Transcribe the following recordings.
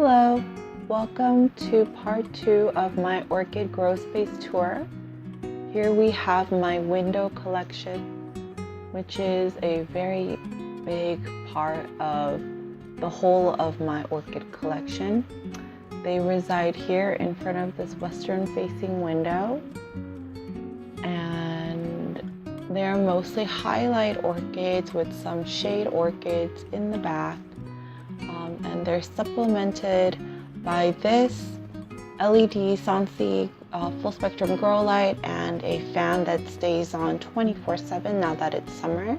Hello, welcome to part 2 of my orchid grow space tour. Here we have my window collection, which is a very big part of the whole of my orchid collection. They reside here in front of this western facing window, and they're mostly highlight orchids with some shade orchids in the back. And they're supplemented by this LED Sansi full spectrum grow light and a fan that stays on 24/7 now that it's summer.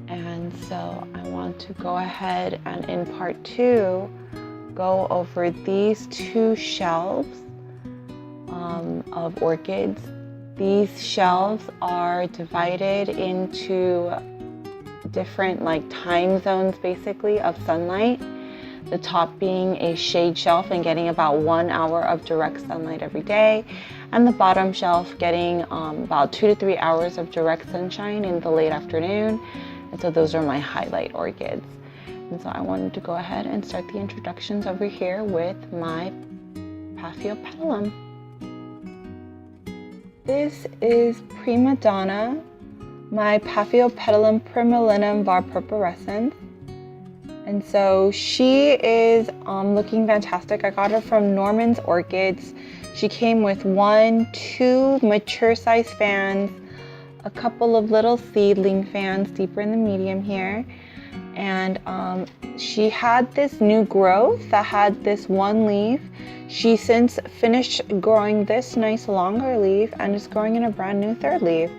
And so I want to go ahead and in part 2 go over these 2 shelves of orchids. These shelves are divided into different time zones basically of sunlight. The top being a shade shelf and getting about 1 hour of direct sunlight every day, and the bottom shelf getting about 2 to 3 hours of direct sunshine in the late afternoon. And so those are my highlight orchids. And so I wanted to go ahead and start the introductions over here with my Paphiopedilum. This is Prima Donna, my Paphiopedilum primillennium var purpurescens. And so she is looking fantastic. I got her from Norman's Orchids. She came with 2 mature size fans, a couple of little seedling fans deeper in the medium here. And she had this new growth that had this 1 leaf. She since finished growing this nice longer leaf and is growing in a brand new 3rd leaf.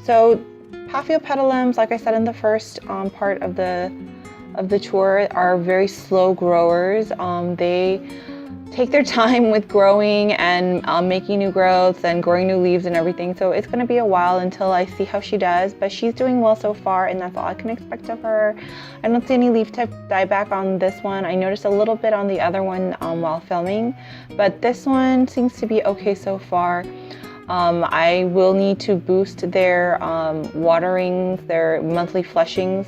So Paphiopedilums, like I said in the first part of the tour, are very slow growers. They take their time with growing and making new growths and growing new leaves and everything. So it's going to be a while until I see how she does, but she's doing well so far, and that's all I can expect of her. I don't see any leaf tip dieback on this one. I noticed a little bit on the other one while filming, but this one seems to be okay so far. I will need to boost their waterings, their monthly flushings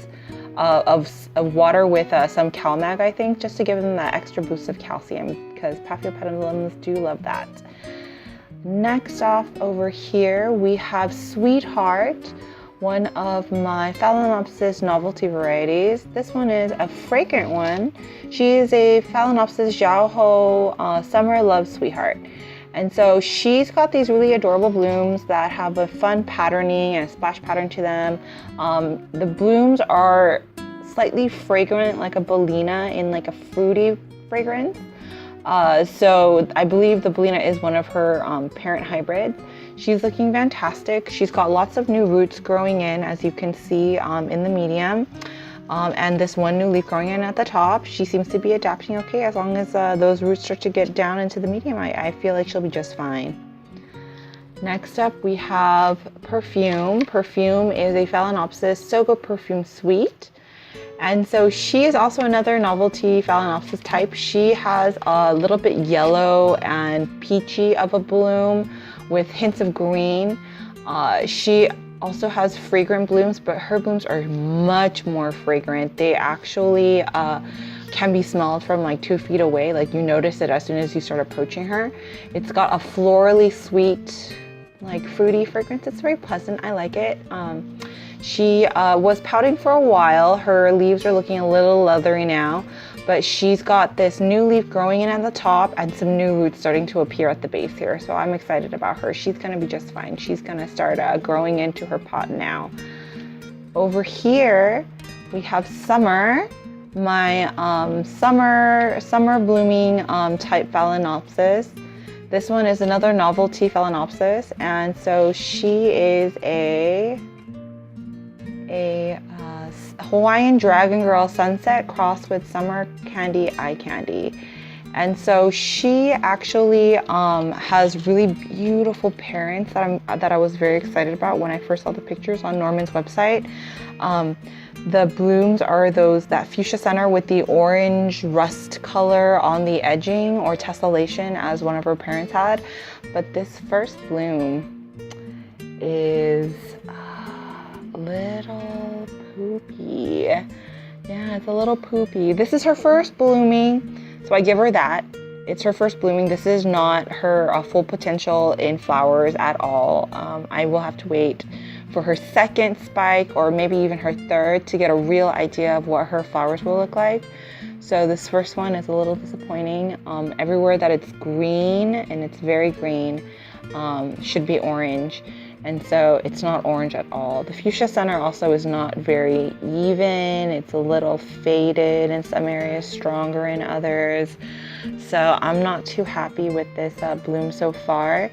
of water with some CalMag, I think, just to give them that extra boost of calcium, because Paphiopedilums do love that. Next off over here, we have Sweetheart, one of my Phalaenopsis novelty varieties. This one is a fragrant one. She is a Phalaenopsis Xiaoho Summer Love Sweetheart. And so she's got these really adorable blooms that have a fun patterning and a splash pattern to them. The blooms are slightly fragrant, like a Bellina in like a fruity fragrance. So I believe the Bellina is one of her parent hybrids. She's looking fantastic. She's got lots of new roots growing in, as you can see in the medium. And this 1 new leaf growing in at the top. She seems to be adapting okay as long as those roots start to get down into the medium. I feel like she'll be just fine. Next up we have Perfume. Perfume is a Phalaenopsis Sogo Perfume Sweet. And so she is also another novelty Phalaenopsis type. She has a little bit yellow and peachy of a bloom with hints of green. She also has fragrant blooms, but her blooms are much more fragrant. They actually can be smelled from like 2 feet away. Like you notice it as soon as you start approaching her. It's got a florally sweet, like fruity fragrance. It's very pleasant. I like it. She was pouting for a while. Her leaves are looking a little leathery now, but she's got this new leaf growing in at the top and some new roots starting to appear at the base here. So I'm excited about her. She's gonna be just fine. She's gonna start growing into her pot now. Over here, we have Summer, my summer blooming type Phalaenopsis. This one is another novelty Phalaenopsis, and so she is a Hawaiian Dragon Girl Sunset crossed with Summer Candy Eye Candy. And so she actually has really beautiful parents that I was very excited about when I first saw the pictures on Norman's website. The blooms are that fuchsia center with the orange rust color on the edging, or tessellation as one of her parents had. But this first bloom is a little poopy. Yeah, it's a little poopy. This is her first blooming. So I give her that. It's her first blooming. This is not her full potential in flowers at all. I will have to wait for her second spike or maybe even her third to get a real idea of what her flowers will look like. So this first one is a little disappointing. Everywhere that it's green, and it's very green, should be orange. And so it's not orange at all. The fuchsia center also is not very even. It's a little faded in some areas, stronger in others. So I'm not too happy with this bloom so far,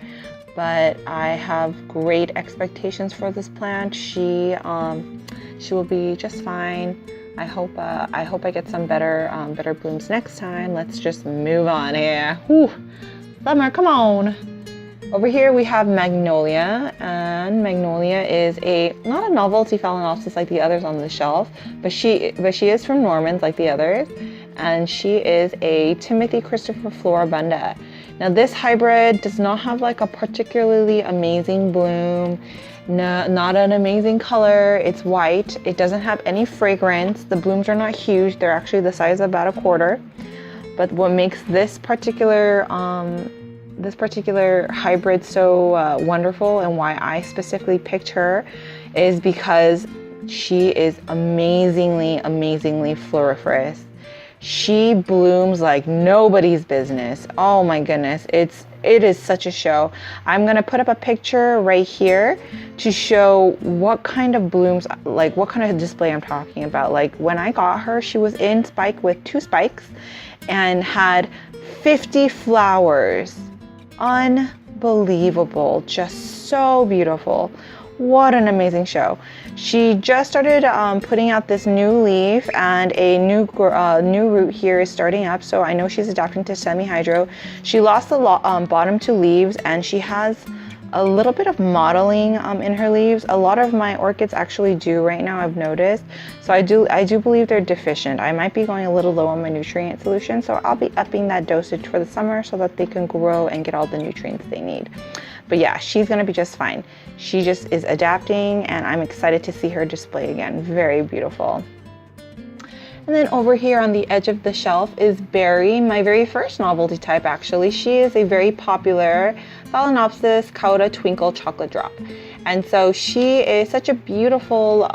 but I have great expectations for this plant. She will be just fine. I hope I get some better blooms next time. Let's just move on here. Whew. Summer, come on. Over here we have Magnolia, and Magnolia is not a novelty phalaenopsis like the others on the shelf, but she is from Norman's like the others, and she is a Timothy Christopher Floribunda. Now this hybrid does not have like a particularly amazing bloom, not an amazing color. It's white. It doesn't have any fragrance. The blooms are not huge. They're actually the size of about a quarter. But what makes this particular hybrid so wonderful, and why I specifically picked her, is because she is amazingly floriferous. She blooms like nobody's business. Oh my goodness, it is such a show. I'm gonna put up a picture right here to show what kind of blooms, like what kind of display I'm talking about. Like when I got her, she was in spike with 2 spikes and had 50 flowers. Unbelievable, just so beautiful. What an amazing show. She just started putting out this new leaf, and a new root here is starting up, so I know she's adapting to semi-hydro. She lost the bottom 2 leaves, and she has a little bit of mottling in her leaves. A lot of my orchids actually do right now, I've noticed. So I do believe they're deficient. I might be going a little low on my nutrient solution, so I'll be upping that dosage for the summer so that they can grow and get all the nutrients they need. But yeah, she's gonna be just fine. She just is adapting, and I'm excited to see her display again. Very beautiful. And then over here on the edge of the shelf is Berry, my very first novelty type actually. She is a very popular Phalaenopsis cauda twinkle chocolate drop. And so she is such a beautiful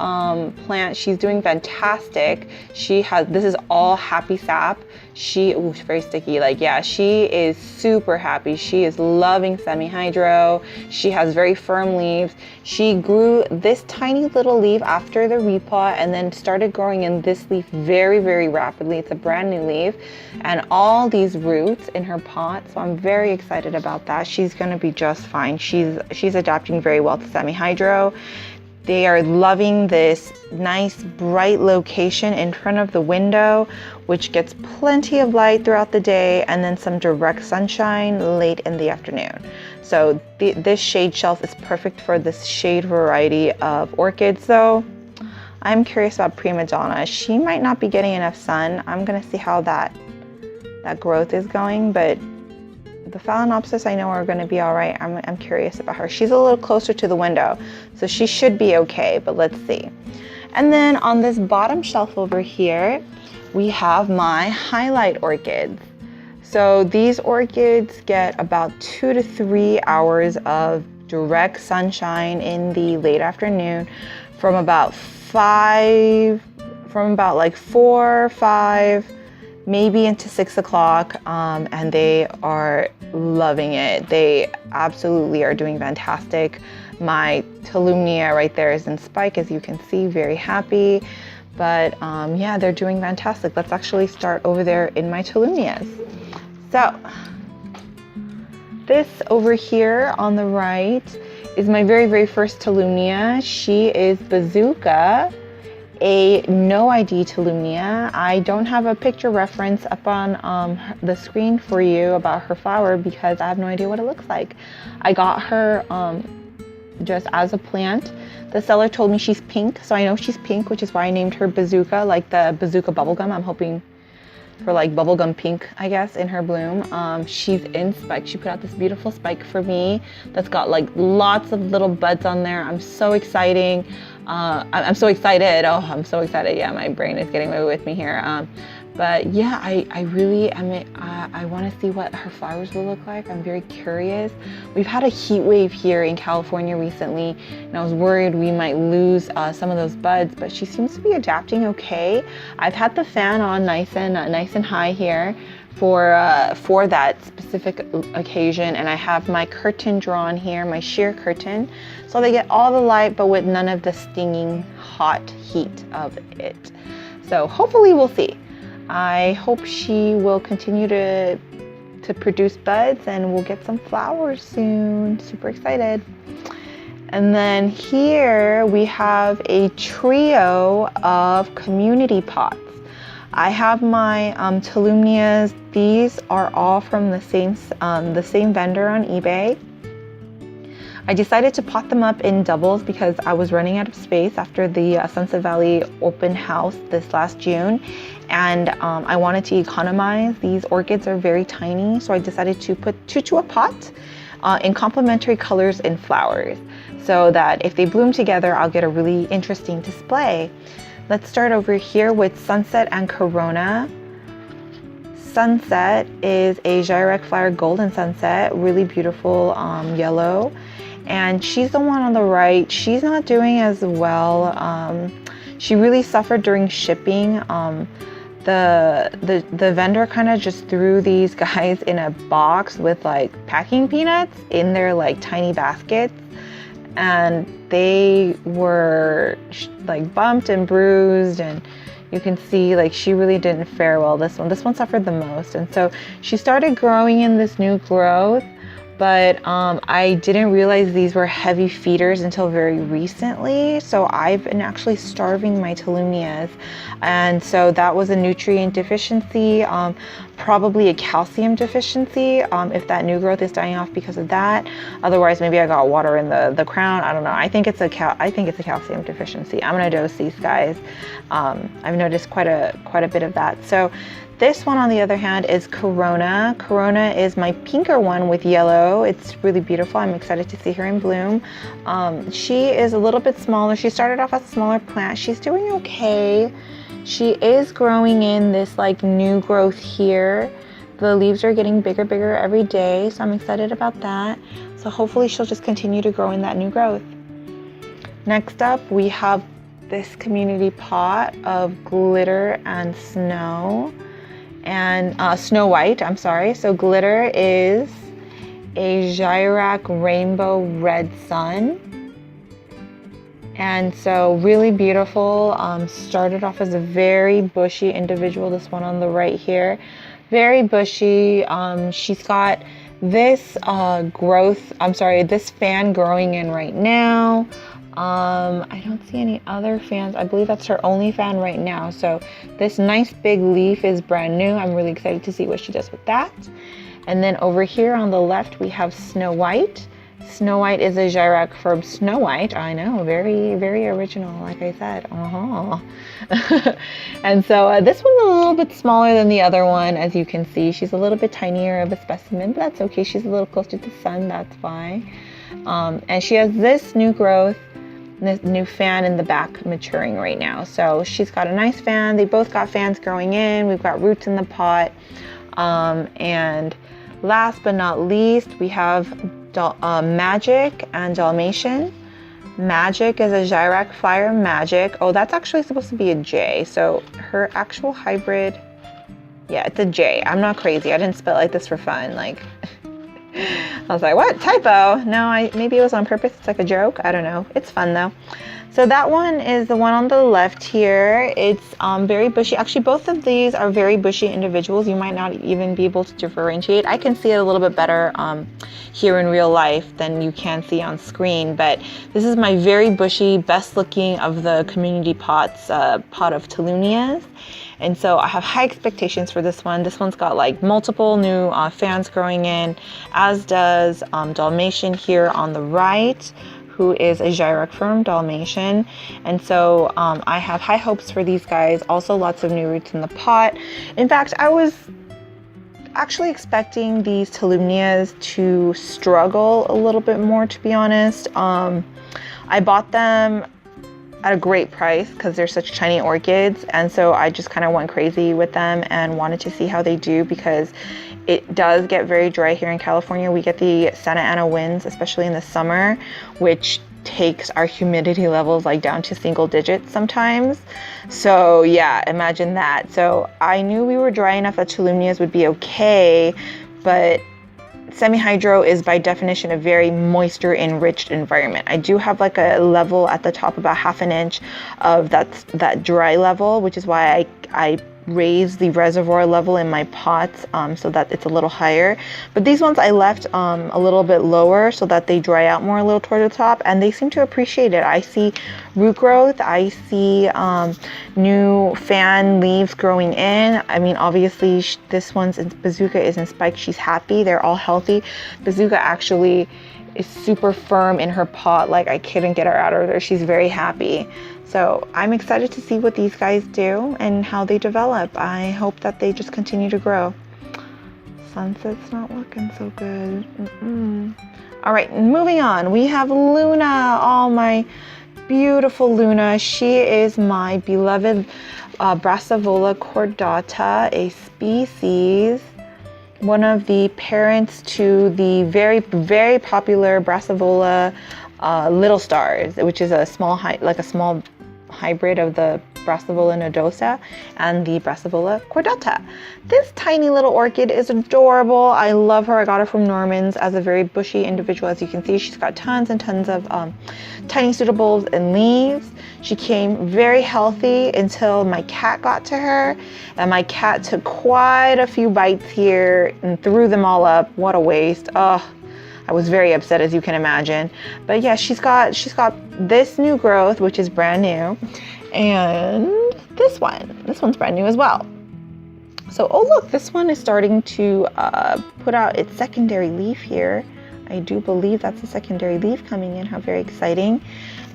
plant. She's doing fantastic. This is all happy sap. She's very sticky. Like, yeah, she is super happy. She is loving semi-hydro. She has very firm leaves. She grew this tiny little leaf after the repot and then started growing in this leaf very rapidly. It's a brand new leaf, and all these roots in her pot. So I'm very excited about that. She's gonna be just fine. She's adapting very well to semi-hydro. They are loving this nice bright location in front of the window, which gets plenty of light throughout the day and then some direct sunshine late in the afternoon. So this shade shelf is perfect for this shade variety of orchids. Though I'm curious about Prima Donna. She might not be getting enough sun. I'm gonna see how that growth is going, but the Phalaenopsis I know are going to be all right. I'm curious about her. She's a little closer to the window, so she should be okay, but let's see. And then on this bottom shelf over here, we have my highlight orchids. So these orchids get about 2 to 3 hours of direct sunshine in the late afternoon from about 4, 5, maybe into 6 o'clock, and they are loving it. They absolutely are doing fantastic. My Tolumnia right there is in spike, as you can see, very happy. But yeah, they're doing fantastic. Let's actually start over there in my Tolumnias. So this over here on the right is my very first Tolumnia. She is Bazooka, a no ID Tolumnia. I don't have a picture reference up on the screen for you about her flower because I have no idea what it looks like. I got her just as a plant. The seller told me she's pink, so I know she's pink, which is why I named her Bazooka, like the Bazooka bubblegum. I'm hoping for like bubblegum pink, I guess, in her bloom. She's in spike. She put out this beautiful spike for me that's got like lots of little buds on there. I'm so exciting. I'm so excited. Oh, I'm so excited. Yeah, my brain is getting away with me here. But yeah, I really I want to see what her flowers will look like. I'm very curious. We've had a heat wave here in California recently, and I was worried we might lose some of those buds, but she seems to be adapting okay. I've had the fan on nice and high here for that specific occasion, and I have my curtain drawn here, my sheer curtain, so they get all the light but with none of the stinging hot heat of it. So hopefully we'll see. I hope she will continue to produce buds and we'll get some flowers soon. Super excited. And then here we have a trio of community pots. I have my Tolumnias. These are all from the same vendor on eBay. I decided to pot them up in doubles because I was running out of space after the Sunset Valley open house this last June, and I wanted to economize. These orchids are very tiny, so I decided to put two to a pot in complementary colors and flowers, so that if they bloom together, I'll get a really interesting display. Let's start over here with Sunset and Corona. Sunset is a Gyrec Flower Golden Sunset, really beautiful yellow. And she's the one on the right. She's not doing as well. She really suffered during shipping. The vendor kind of just threw these guys in a box with like packing peanuts in their like tiny baskets, and they were like bumped and bruised, and you can see like she really didn't fare well. This one suffered the most, and so she started growing in this new growth. But I didn't realize these were heavy feeders until very recently. So I've been actually starving my Tolumnias. And so that was a nutrient deficiency, probably a calcium deficiency, if that new growth is dying off because of that. Otherwise, maybe I got water in the crown. I don't know. I think it's a calcium deficiency. I'm gonna dose these guys. I've noticed quite a bit of that. So this one, on the other hand, is Corona. Corona is my pinker one with yellow. It's really beautiful. I'm excited to see her in bloom. She is a little bit smaller. She started off as a smaller plant. She's doing okay. She is growing in this like new growth here. The leaves are getting bigger every day, so I'm excited about that. So hopefully she'll just continue to grow in that new growth. Next up, we have this community pot of Glitter and Snow. And Snow White, I'm sorry. So Glitter is a Gyrec Rainbow Red Sun. And so really beautiful. Started off as a very bushy individual, this one on the right here. Very bushy. She's got this this fan growing in right now. I don't see any other fans. I believe that's her only fan right now. So this nice big leaf is brand new. I'm really excited to see what she does with that. And then over here on the left, we have Snow White. Snow White is a Gyrec from Snow White. I know, very, very original, like I said. And so this one's a little bit smaller than the other one, as you can see. She's a little bit tinier of a specimen, but that's okay. She's a little closer to the sun, that's why. And she has this new growth, this new fan in the back maturing right now. So she's got a nice fan. They both got fans growing in. We've got roots in the pot. And last but not least, we have Magic and Dalmatian. Magic is a Gyrec Flyer Magic. Oh, that's actually supposed to be a J. So her actual hybrid, yeah, it's a J. I'm not crazy. I didn't spell it like this for fun. Like, I was like, what? Typo? No, maybe it was on purpose. It's like a joke. I don't know. It's fun though. So that one is the one on the left here. It's very bushy. Actually, both of these are very bushy individuals. You might not even be able to differentiate. I can see it a little bit better here in real life than you can see on screen. But this is my very bushy, best looking of the community pots, pot of Tolumnias. And so I have high expectations for this one. This one's got like multiple new fans growing in, as does Dalmatian here on the right, who is a Gyrec from Dalmatian. And so I have high hopes for these guys. Also lots of new roots in the pot. In fact, I was actually expecting these Tolumnias to struggle a little bit more, to be honest. I bought them at a great price because they're such tiny orchids. And so I just kind of went crazy with them and wanted to see how they do, because it does get very dry here in California. We get the Santa Ana winds, especially in the summer, which takes our humidity levels like down to single digits sometimes. So yeah, imagine that. So I knew we were dry enough that Tolumnias would be okay, but semi-hydro is by definition a very moisture enriched environment. I do have like a level at the top, about half an inch of that dry level, which is why I raise the reservoir level in my pots so that it's a little higher. But these ones I left a little bit lower so that they dry out more a little toward the top, and they seem to appreciate it. I see root growth, I see new fan leaves growing in. I mean, obviously this one's Bazooka is in spike. She's happy. They're all healthy. Bazooka actually is super firm in her pot. Like, I couldn't get her out of there. She's very happy. So I'm excited to see what these guys do and how they develop. I hope that they just continue to grow. Sunset's not looking so good. All right, moving on. We have Luna. Oh, my beautiful Luna. She is my beloved Brassavola cordata, a species, one of the parents to the very, very popular Brassavola Little Stars, which is a small hybrid of the Brassavola nodosa and the Brassavola cordata. This tiny little orchid is adorable. I love her. I got her from Norman's as a very bushy individual. As you can see, she's got tons and tons of tiny pseudobulbs and leaves. She came very healthy until my cat got to her, and my cat took quite a few bites here and threw them all up. What a waste. Oh, I was very upset, as you can imagine. But yeah, she's got this new growth, which is brand new, and this one's brand new as well. So, oh look, this one is starting to put out its secondary leaf here. I do believe that's a secondary leaf coming in. How very exciting.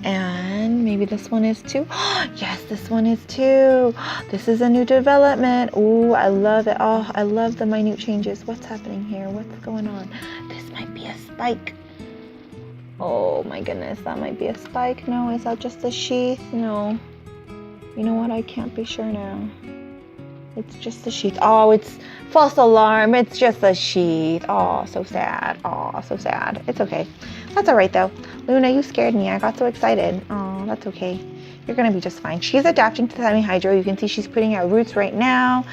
And maybe this one is too. Yes, this one is too. This is a new development. Oh, I love it. Oh, I love the minute changes. What's happening here? What's going on? This might be a spike. Oh my goodness, that might be a spike. No, is that just a sheath? No. You know what? I can't be sure now. It's just a sheath. Oh, it's false alarm. It's just a sheath. Oh, so sad. Oh, so sad. It's okay. That's all right though. Luna, you scared me. I got so excited. Oh, that's okay. You're gonna be just fine. She's adapting to semi-hydro. You can see she's putting out roots right now.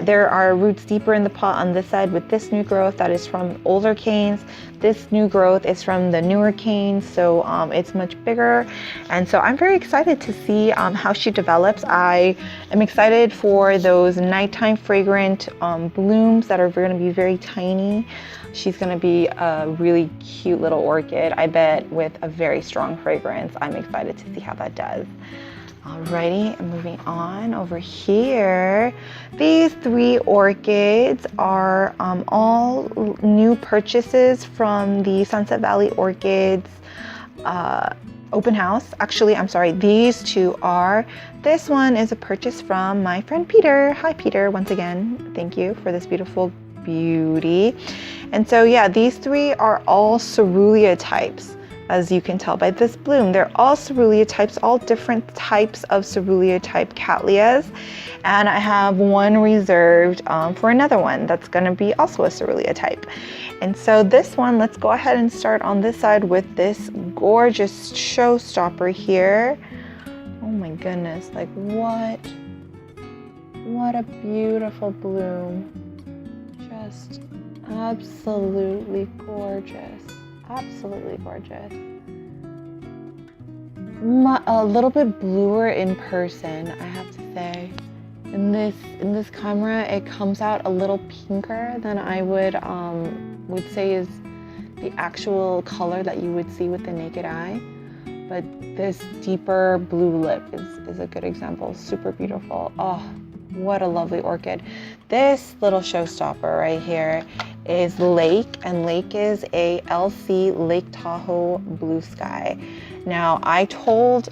There are roots deeper in the pot on this side with this new growth that is from older canes. This new growth is from the newer canes, so it's much bigger. And so I'm very excited to see how she develops. I am excited for those nighttime fragrant blooms that are going to be very tiny. She's going to be a really cute little orchid, I bet, with a very strong fragrance. I'm excited to see how that does. Alrighty, moving on over here. These three orchids are all new purchases from the Sunset Valley Orchids open house. Actually, I'm sorry, these two are. This one is a purchase from my friend Peter. Hi Peter, once again, thank you for this beautiful beauty. And so yeah, these three are all cerulean types. As you can tell by this bloom, they're all cerulean types, all different types of cerulean type cattleyas. And I have one reserved for another one that's gonna be also a cerulean type. And so this one, let's go ahead and start on this side with this gorgeous showstopper here. Oh my goodness, like what a beautiful bloom. Just absolutely gorgeous. Absolutely gorgeous. A little bit bluer in person, I have to say. In this camera, it comes out a little pinker than I would say is the actual color that you would see with the naked eye. But this deeper blue lip is a good example. Super beautiful. Oh, what a lovely orchid. This little showstopper right here is Lake, and Lake is a LC Lake Tahoe Blue Sky. Now, I told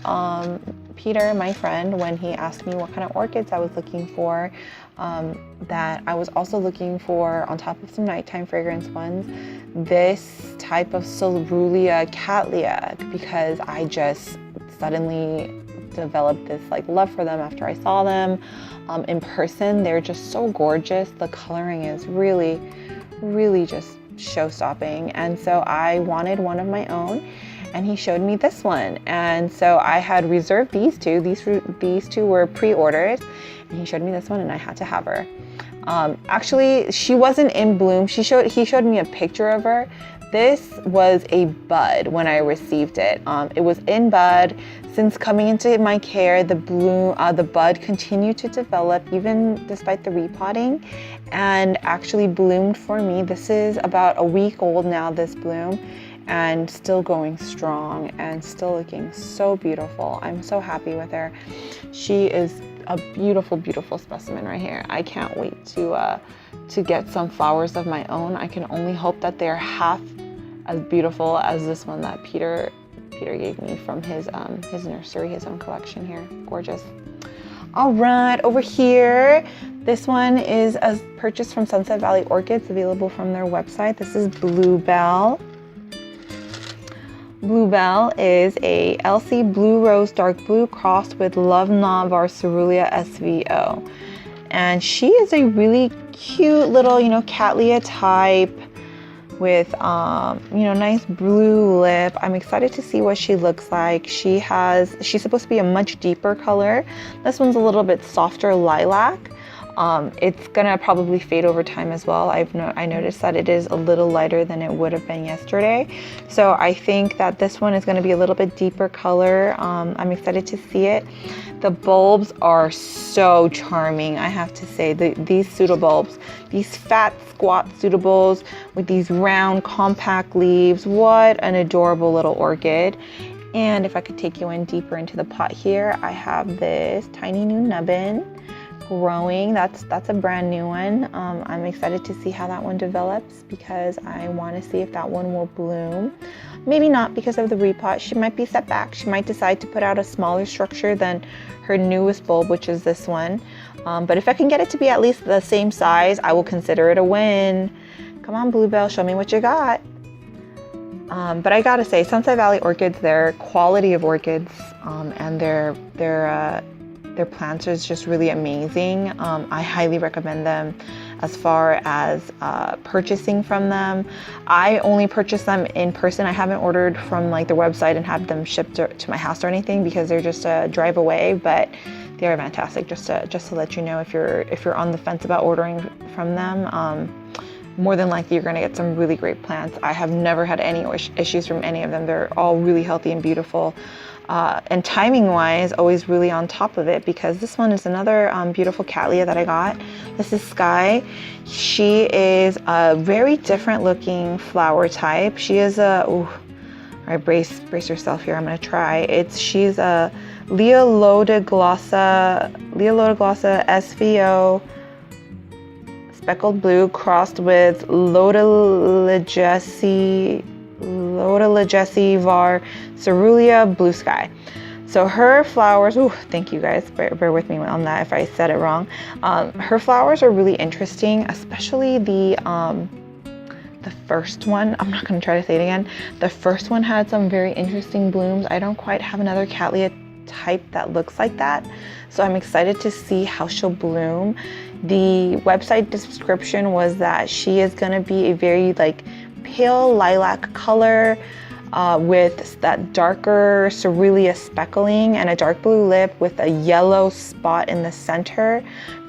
Peter, my friend, when he asked me what kind of orchids I was looking for, that I was also looking for, on top of some nighttime fragrance ones, this type of Cerulean Cattleya, because I just suddenly developed this like love for them after I saw them in person. They're just so gorgeous. The coloring is really, really just show-stopping. And so I wanted one of my own, and he showed me this one. And so I had reserved these two. These two were pre-orders, and he showed me this one, and I had to have her. Actually, she wasn't in bloom. He showed me a picture of her. This was a bud when I received it. It was in bud. Since coming into my care, the bud continued to develop even despite the repotting, and actually bloomed for me. This is about a week old now, this bloom, and still going strong and still looking so beautiful. I'm so happy with her. She is a beautiful, beautiful specimen right here. I can't wait to get some flowers of my own. I can only hope that they're half as beautiful as this one that Peter gave me from his nursery, his own collection here. Gorgeous. All right, over here, this one is a purchase from Sunset Valley Orchids, available from their website. This is Bluebell. Bluebell is a LC Blue Rose Dark Blue crossed with Love Knot var Cerulean SVO. And she is a really cute little, Cattleya type with, nice blue lip. I'm excited to see what she looks like. She's supposed to be a much deeper color. This one's a little bit softer lilac. It's gonna probably fade over time as well. I noticed that it is a little lighter than it would have been yesterday. So I think that this one is gonna be a little bit deeper color. I'm excited to see it. The bulbs are so charming, I have to say. These pseudobulbs, these fat squat pseudobulbs with these round compact leaves. What an adorable little orchid. And if I could take you in deeper into the pot here, I have this tiny new nubbin growing. That's a brand new one. I'm excited to see how that one develops because I want to see if that one will bloom. Maybe not because of the repot. She might be set back. She might decide to put out a smaller structure than her newest bulb, which is this one. But if I can get it to be at least the same size, I will consider it a win. Come on, Bluebell, show me what you got. But I gotta say, Sunset Valley Orchids, their quality of orchids and their plants is just really amazing. I highly recommend them as far as purchasing from them. I only purchase them in person. I haven't ordered from like their website and had them shipped to my house or anything because they're just a drive away, but they are fantastic. Just to let you know, if you're on the fence about ordering from them, more than likely you're gonna get some really great plants. I have never had any issues from any of them. They're all really healthy and beautiful. And timing wise, always really on top of it, because this one is another beautiful Cattleya that I got. This is Sky. She is a very different looking flower type. She is all right, brace yourself here, I'm gonna try. She's a Leolodoglossa SVO speckled blue crossed with Lodolagesi var Cerulean Blue Sky. So her flowers, thank you guys, bear with me on that if I said it wrong. Her flowers are really interesting, especially the first one. I'm not going to try to say it again. The first one had some very interesting blooms. I don't quite have another Cattleya type that looks like that, so I'm excited to see how she'll bloom. The website description was that she is going to be a very like pale lilac color with that darker cerulean speckling and a dark blue lip with a yellow spot in the center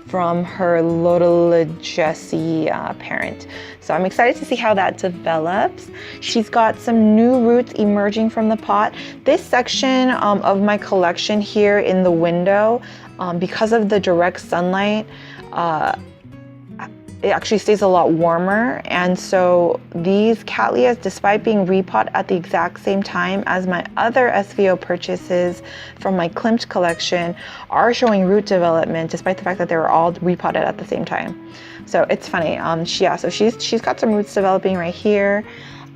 from her Lodolagesi parent. So I'm excited to see how that develops. She's got some new roots emerging from the pot. This section of my collection here in the window, because of the direct sunlight, it actually stays a lot warmer, and so these Cattleyas, despite being repot at the exact same time as my other SVO purchases from my Klimt collection, are showing root development despite the fact that they were all repotted at the same time. So it's funny. So she's got some roots developing right here.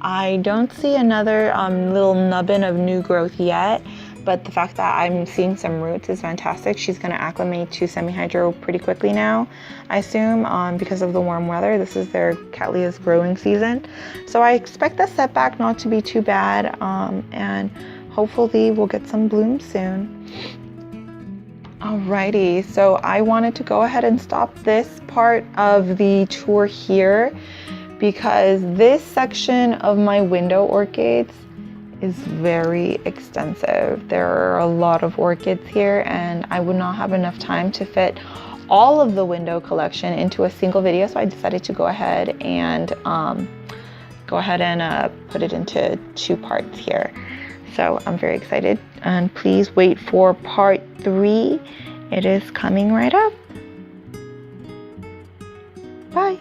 I don't see another little nubbin of new growth yet, but the fact that I'm seeing some roots is fantastic. She's going to acclimate to semi-hydro pretty quickly now, I assume, because of the warm weather. This is their Cattleya's growing season. So I expect the setback not to be too bad, and hopefully we'll get some bloom soon. Alrighty, so I wanted to go ahead and stop this part of the tour here because this section of my window orchids is very extensive. There are a lot of orchids here and I would not have enough time to fit all of the window collection into a single video, so I decided to go ahead and put it into 2 parts here. So I'm very excited, and please wait for part 3. It is coming right up. Bye.